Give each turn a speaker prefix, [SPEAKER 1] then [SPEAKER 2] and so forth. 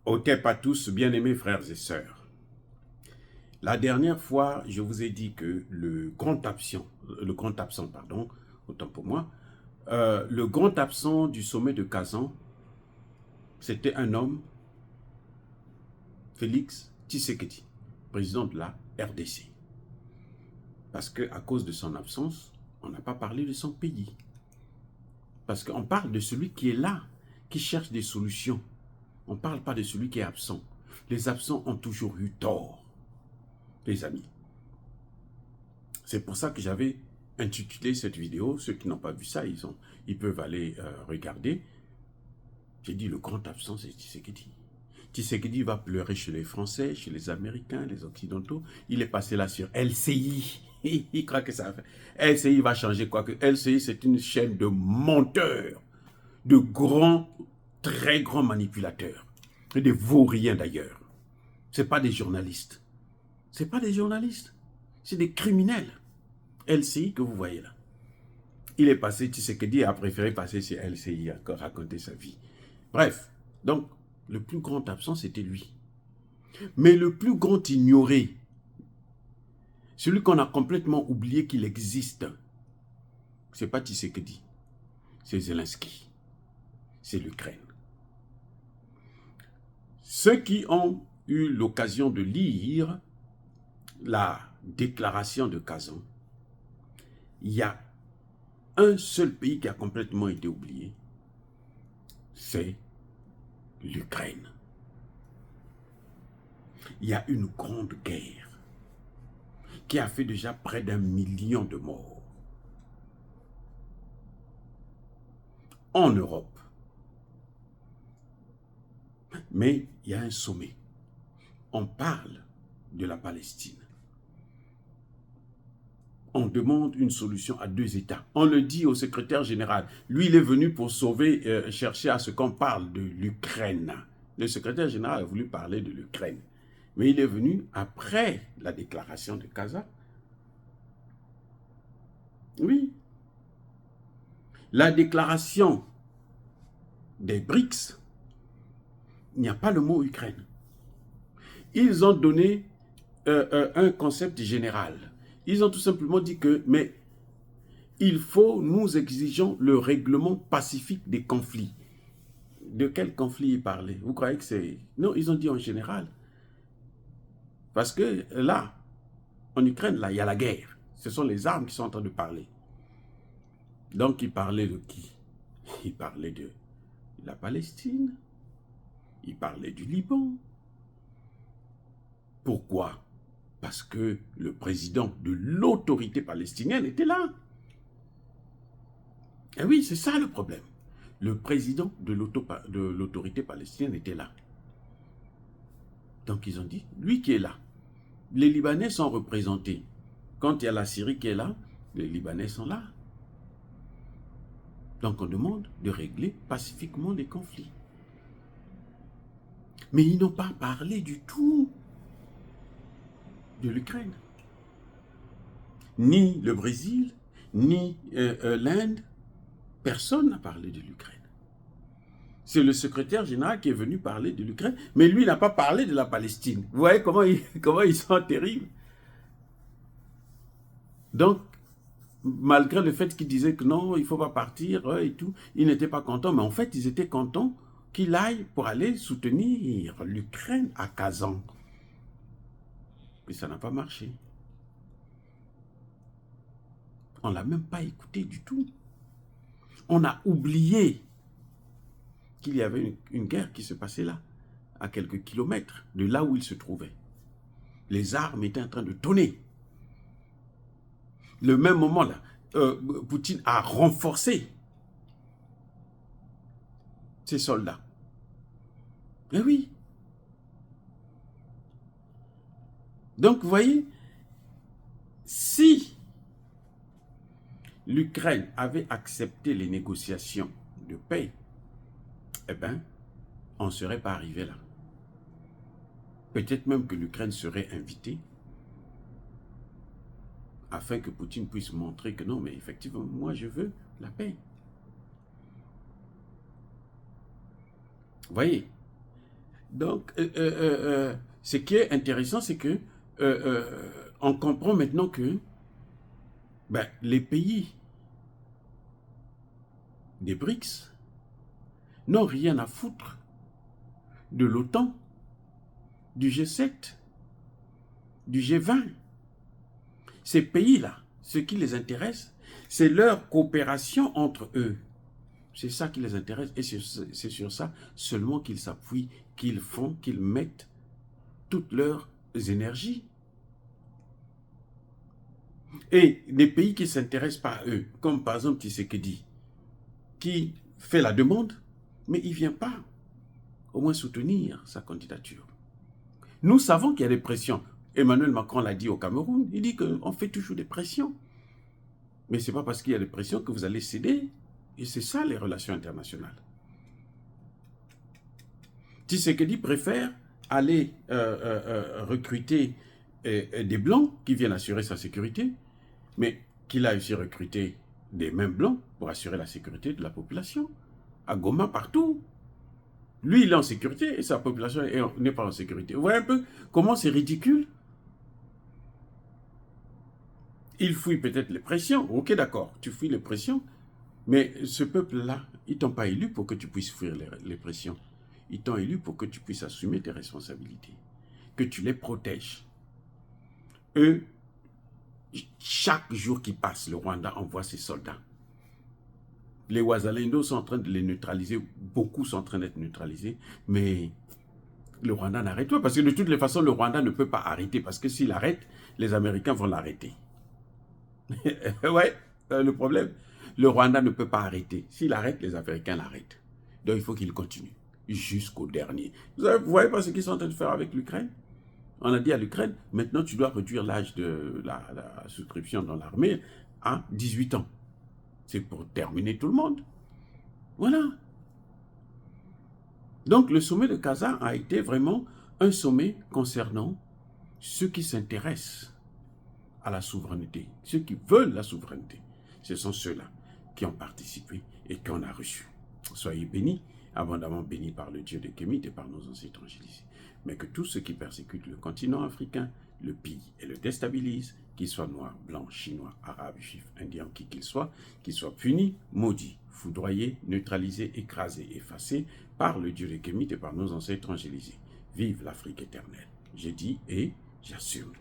[SPEAKER 1] Otep à tous, bien-aimés frères et sœurs. La dernière fois, je vous ai dit que le grand absent, autant pour moi, le grand absent du sommet de Kazan, c'était un homme, Félix Tshisekedi, président de la RDC. Parce qu'à cause de son absence, on n'a pas parlé de son pays. Parce qu'on parle de celui qui est là, qui cherche des solutions. On ne parle pas de celui qui est absent. Les absents ont toujours eu tort, les amis. C'est pour ça que j'avais intitulé cette vidéo. Ceux qui n'ont pas vu ça, ils peuvent aller regarder. J'ai dit le grand absent, c'est Tshisekedi. Tshisekedi va pleurer chez les Français, chez les Américains, les Occidentaux. Il est passé là sur LCI. Il croit que ça fait. LCI va changer quoi que. LCI, c'est une chaîne de menteurs, de grands, très grands manipulateurs. Et des vauriens d'ailleurs. Ce pas des journalistes. Ce pas des journalistes. C'est des criminels. LCI que vous voyez là. Il est passé, Tshisekedi a préféré passer chez LCI, encore raconter sa vie. Bref, donc, le plus grand absent, c'était lui. Mais le plus grand ignoré, celui qu'on a complètement oublié qu'il existe, c'est pas Tshisekedi, c'est Zelensky, c'est l'Ukraine. Ceux qui ont eu l'occasion de lire la déclaration de Kazan, il y a un seul pays qui a complètement été oublié, c'est l'Ukraine. Il y a une grande guerre qui a fait déjà près d'1 million de morts en Europe. Mais il y a un sommet. On parle de la Palestine. On demande une solution à 2 États. On le dit au secrétaire général. Lui, il est venu pour sauver, chercher à ce qu'on parle de l'Ukraine. Le secrétaire général a voulu parler de l'Ukraine. Mais il est venu après la déclaration de Kazan. Oui. La déclaration des BRICS, il n'y a pas le mot Ukraine. Ils ont donné un concept général. Ils ont tout simplement dit que, mais il faut, nous exigeons le règlement pacifique des conflits. De quel conflit ils parlaient? Vous croyez que c'est... Non, ils ont dit en général. Parce que là, en Ukraine, là, il y a la guerre. Ce sont les armes qui sont en train de parler. Donc, ils parlaient de qui? Ils parlaient de la Palestine. Ils parlaient du Liban. Pourquoi? Parce que le président de l'autorité palestinienne était là. Et oui, c'est ça le problème. Le président de l'autorité palestinienne était là. Donc ils ont dit, lui qui est là. Les Libanais sont représentés. Quand il y a la Syrie qui est là, les Libanais sont là. Donc on demande de régler pacifiquement les conflits. Mais ils n'ont pas parlé du tout de l'Ukraine. Ni le Brésil, ni l'Inde, personne n'a parlé de l'Ukraine. C'est le secrétaire général qui est venu parler de l'Ukraine, mais lui n'a pas parlé de la Palestine. Vous voyez comment ils sont terribles. Donc, malgré le fait qu'ils disaient que non, il ne faut pas partir et tout, ils n'étaient pas contents, mais en fait, ils étaient contents qu'il aille pour aller soutenir l'Ukraine à Kazan. Mais ça n'a pas marché. On ne l'a même pas écouté du tout. On a oublié qu'il y avait une guerre qui se passait là, à quelques kilomètres de là où il se trouvait. Les armes étaient en train de tonner. Le même moment là, Poutine a renforcé ses soldats. Eh oui. Donc, vous voyez, si l'Ukraine avait accepté les négociations de paix, eh bien, on ne serait pas arrivé là. Peut-être même que l'Ukraine serait invitée afin que Poutine puisse montrer que non, mais effectivement, moi je veux la paix. Vous voyez? Donc, ce qui est intéressant, c'est que on comprend maintenant que les pays des BRICS n'ont rien à foutre de l'OTAN, du G7, du G20. Ces pays-là, ce qui les intéresse, c'est leur coopération entre eux. C'est ça qui les intéresse et c'est sur ça seulement qu'ils s'appuient, qu'ils font, qu'ils mettent toutes leurs énergies. Et les pays qui ne s'intéressent pas à eux, comme par exemple Tshisekedi, qui fait la demande, mais il ne vient pas au moins soutenir sa candidature. Nous savons qu'il y a des pressions. Emmanuel Macron l'a dit au Cameroun, il dit qu'on fait toujours des pressions. Mais ce n'est pas parce qu'il y a des pressions que vous allez céder. Et c'est ça les relations internationales. Tshisekedi préfère aller recruter des Blancs qui viennent assurer sa sécurité, mais qu'il a aussi recruté des mêmes Blancs pour assurer la sécurité de la population. À Goma, partout. Lui, il est en sécurité et sa population n'est pas en sécurité. Vous voyez un peu comment c'est ridicule? Il fouille peut-être les pressions. Ok, d'accord, tu fouilles les pressions. Mais ce peuple-là, ils ne t'ont pas élu pour que tu puisses fuir les pressions. Ils t'ont élu pour que tu puisses assumer tes responsabilités. Que tu les protèges. Eux, chaque jour qui passe, le Rwanda envoie ses soldats. Les Wazalendo sont en train de les neutraliser. Beaucoup sont en train d'être neutralisés. Mais le Rwanda n'arrête pas. Parce que de toutes les façons, le Rwanda ne peut pas arrêter. Parce que s'il arrête, les Américains vont l'arrêter. Ouais, le problème, le Rwanda ne peut pas arrêter. S'il arrête, les Américains l'arrêtent. Donc il faut qu'il continue jusqu'au dernier. Vous voyez pas ce qu'ils sont en train de faire avec l'Ukraine? On a dit à l'Ukraine, maintenant tu dois réduire l'âge de la souscription dans l'armée à 18 ans. C'est pour terminer tout le monde. Voilà. Donc le sommet de Kazan a été vraiment un sommet concernant ceux qui s'intéressent à la souveraineté. Ceux qui veulent la souveraineté, ce sont ceux-là qui ont participé et qu'on a reçu. Soyez bénis, abondamment bénis par le Dieu de Kémit et par nos ancêtres angélisés. Mais que tous ceux qui persécutent le continent africain le pillent et le déstabilisent, qu'ils soient noirs, blancs, chinois, arabes, juifs, indiens, qui qu'ils soient punis, maudits, foudroyés, neutralisés, écrasés, effacés par le Dieu de Kémit et par nos ancêtres angélisés. Vive l'Afrique éternelle. J'ai dit et j'assume.